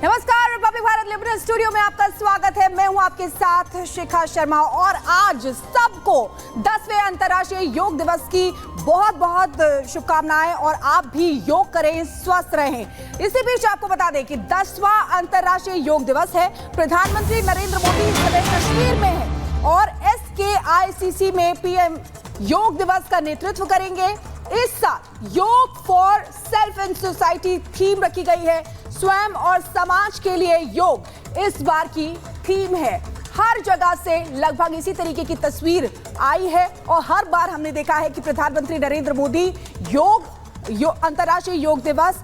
नमस्कार, Republic Bharat liberal studio में आपका स्वागत है। मैं हूं आपके साथ शिखा शर्मा और आज सबको 10वें अंतर्राष्ट्रीय योग दिवस की बहुत बहुत शुभकामनाएं और आप भी योग करें, स्वस्थ रहें। इसी बीच आपको बता दें कि 10वां अंतर्राष्ट्रीय योग दिवस है। प्रधानमंत्री नरेंद्र मोदी इस समय कश्मीर में है और SKICC में PM योग दिवस का नेतृत्व करेंगे। इस साल योग for self and society theme रखी गई है। स्वयं और समाज के लिए योग इस बार की थीम है। हर जगह से लगभग इसी तरीके की तस्वीर आई है और हर बार हमने देखा है कि प्रधानमंत्री नरेंद्र मोदी अंतर्राष्ट्रीय योग दिवस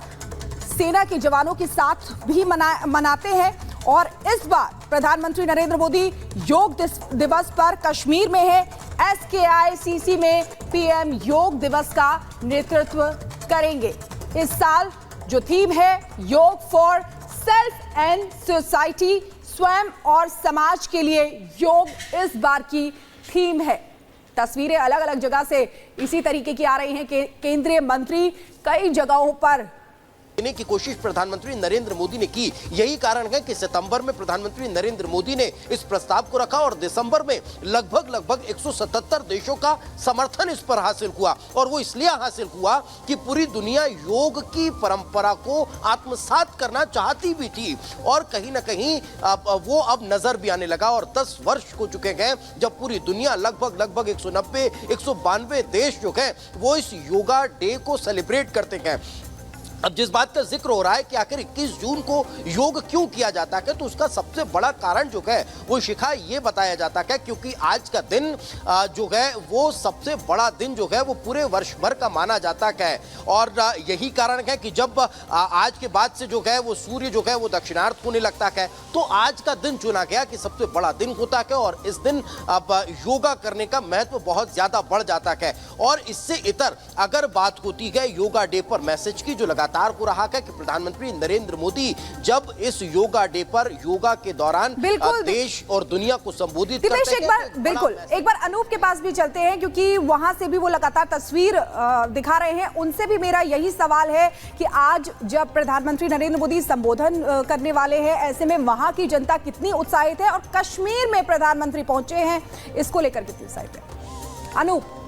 सेना के जवानों के साथ भी मनाते हैं। और इस बार प्रधानमंत्री नरेंद्र मोदी योग दिवस पर कश्मीर में है। SKICC में PM योग दिवस का नेतृत्व करेंगे। इस साल जो थीम है योग फॉर सेल्फ एंड सोसाइटी, स्वयं और समाज के लिए योग इस बार की थीम है। तस्वीरें अलग अलग जगह से इसी तरीके की आ रही हैं कि केंद्रीय मंत्री कई जगहों पर देने की कोशिश प्रधानमंत्री नरेंद्र मोदी ने की। यही कारण है कि सितंबर में प्रधानमंत्री नरेंद्र मोदी ने इस प्रस्ताव को रखा और दिसंबर में लगभग 177 देशों का समर्थन इस पर हासिल हुआ। और वो इसलिए हासिल हुआ कि पूरी दुनिया योग की परंपरा को आत्मसात करना चाहती भी थी और कहीं ना कहीं वो अब नजर भी आने लगा। और 10 वर्ष हो चुके हैं जब पूरी दुनिया लगभग 192 देश जो है वो इस योगा डे को सेलिब्रेट करते हैं। अब जिस बात का जिक्र हो रहा है कि आखिर 21 जून को योग क्यों किया जाता है, तो उसका सबसे बड़ा कारण जो है वो शिखा ये बताया जाता है क्योंकि आज का दिन जो है वो सबसे बड़ा दिन जो है वो पूरे वर्ष भर का माना जाता है। और यही कारण है कि जब आज के बाद से जो है वो सूर्य जो है वो दक्षिणार्थ होने लगता है तो आज का दिन चुना गया कि सबसे बड़ा दिन होता है और इस दिन अब योगा करने का महत्व बहुत ज्यादा बढ़ जाता है। और इससे इतर अगर बात होती है योगा डे पर मैसेज की, जो लगातार हो रहा है कि प्रधानमंत्री नरेंद्र मोदी जब इस योगा डे पर योगा के दौरान देश और दुनिया को संबोधित करते हैं। एक बार अनूप के पास भी चलते हैं क्योंकि वहां से भी वो लगातार तस्वीर दिखा रहे हैं। उनसे भी मेरा यही सवाल है कि आज जब प्रधानमंत्री नरेंद्र मोदी संबोधन करने वाले हैं, ऐसे में वहां की जनता कितनी उत्साहित है और कश्मीर में प्रधानमंत्री पहुंचे हैं, इसको लेकर कितनी उत्साहित है? अनूप।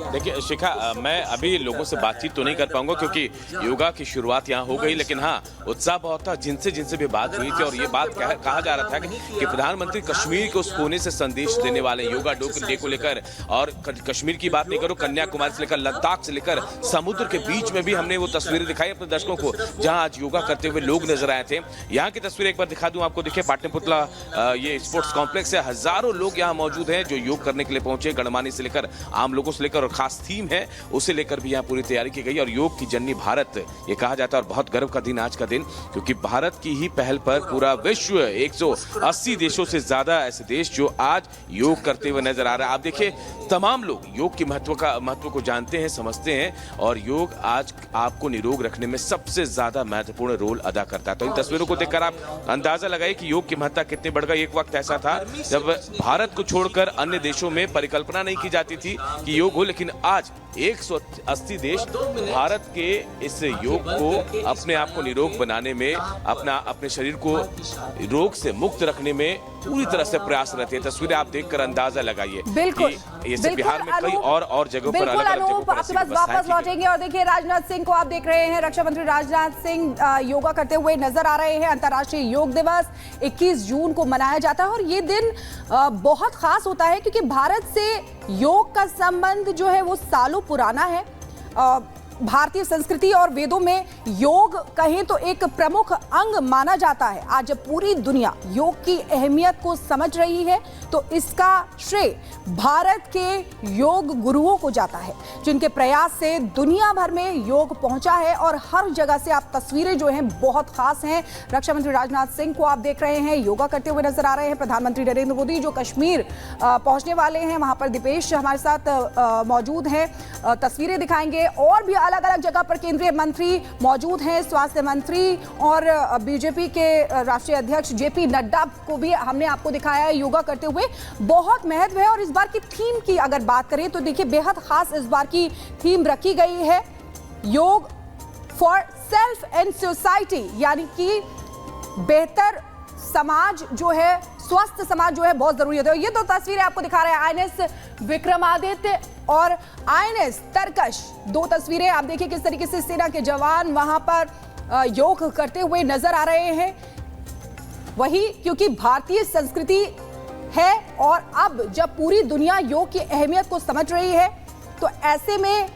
देखिए शिखा, मैं अभी लोगों से बातचीत तो नहीं कर पाऊंगा क्योंकि योगा की शुरुआत यहाँ हो गई, लेकिन हाँ उत्साह बहुत था जिनसे भी बात हुई थी। और ये बात कहा जा रहा था कि प्रधानमंत्री कश्मीर को उस कोने से संदेश देने वाले योगा डे को लेकर। और कश्मीर की बात नहीं करो, कन्याकुमारी से लेकर लद्दाख से लेकर समुद्र के बीच में भी हमने वो तस्वीरें दिखाई अपने दर्शकों को जहाँ आज योगा करते हुए लोग नजर आए थे। यहाँ की तस्वीर एक बार दिखा दूं आपको। देखिए पाटलिपुत्रा ये स्पोर्ट्स कॉम्प्लेक्स है, हजारों लोग यहाँ मौजूद हैं जो योग करने के लिए पहुंचे। गणमान्य से लेकर आम लोगों से लेकर खास थीम है उसे लेकर भी यहाँ पूरी तैयारी की गई। और योग की जननी भारत ये कहा जाता है और बहुत गर्व का दिन आज का दिन, क्योंकि भारत की ही पहल पर पूरा विश्व 180 देशों से ज्यादा ऐसे देश जो आज योग करते हुए नजर आ रहा है। आप देखिए तमाम लोग योग के महत्व को जानते हैं, समझते हैं और योग आज आपको निरोग रखने में सबसे ज्यादा महत्वपूर्ण रोल अदा करता है। तो इन तस्वीरों को देखकर आप अंदाजा लगाइए कि योग की महत्ता कितनी बढ़ गई। एक वक्त ऐसा था जब भारत को छोड़कर अन्य देशों में परिकल्पना नहीं की जाती थी कि योग हो, लेकिन आज 180 देश भारत के इस योग को अपने आप को निरोग बनाने में, अपने शरीर को रोग से मुक्त रखने में पूरी तरह से प्रयासरत है। तस्वीरें आप देखकर अंदाजा लगाइए। बिल्कुल, ये बिहार में कई और जगहों पर अलग अलग जगहों पर आपके पास वापस लौटेंगे। और देखिए राजनाथ सिंह को आप देख रहे हैं, रक्षा मंत्री राजनाथ सिंह योगा करते हुए नजर आ रहे हैं। अंतर्राष्ट्रीय योग दिवस 21 जून को मनाया जाता है और ये दिन बहुत खास होता है क्योंकि भारत से योग का संबंध जो है वो सालों पुराना है। भारतीय संस्कृति और वेदों में योग कहें तो एक प्रमुख अंग माना जाता है। आज जब पूरी दुनिया योग की अहमियत को समझ रही है तो इसका श्रेय भारत के योग गुरुओं को जाता है, जिनके प्रयास से दुनिया भर में योग पहुंचा है। और हर जगह से आप तस्वीरें जो हैं बहुत खास हैं। रक्षा मंत्री राजनाथ सिंह को आप देख रहे हैं योगा करते हुए नजर आ रहे हैं। प्रधानमंत्री नरेंद्र मोदी जो कश्मीर पहुंचने वाले हैं, वहां पर दीपेश हमारे साथ मौजूद हैं, तस्वीरें दिखाएंगे। और भी अलग अलग जगह पर केंद्रीय मंत्री मौजूद हैं, स्वास्थ्य मंत्री और बीजेपी के राष्ट्रीय अध्यक्ष जेपी नड्डा को भी हमने आपको दिखाया है योगा करते हुए। बहुत महत्व है। और इस बार की थीम की अगर बात करें तो देखिए बेहद खास इस बार की थीम रखी गई है, योग फॉर सेल्फ इन सोसाइटी, यानी कि बेहतर समाज जो है, स्वस्थ समाज जो है बहुत जरूरी है। तो ये तो तस्वीरें आपको दिखा रहे हैं आईएनएस विक्रमादित्य और आईएनएस तरकश। दो तस्वीरें आप देखिए किस तरीके से सेना के जवान वहां पर योग करते हुए नजर आ रहे हैं। वही क्योंकि भारतीय संस्कृति है और अब जब पूरी दुनिया योग की अहमियत को समझ रही है तो ऐसे में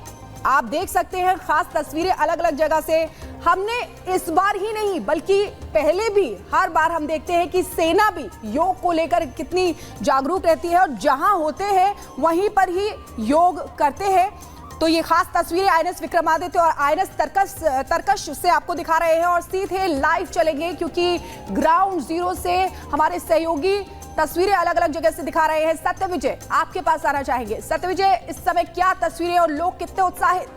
आप देख सकते हैं खास तस्वीरें अलग अलग जगह से। हमने इस बार ही नहीं बल्कि पहले भी हर बार हम देखते हैं कि सेना भी योग को लेकर कितनी जागरूक रहती है और जहां होते हैं वहीं पर ही योग करते हैं। तो ये खास तस्वीरें आईएनएस विक्रमादित्य और आईएनएस तरकश से आपको दिखा रहे हैं और सीधे लाइव चलेंगे क्योंकि ग्राउंड जीरो से हमारे सहयोगी तस्वीरें अलग अलग जगह से दिखा रहे हैं। सत्यविजय आपके पास आना चाहेंगे। सत्यविजय, इस समय क्या तस्वीरें और लोग कितने उत्साहित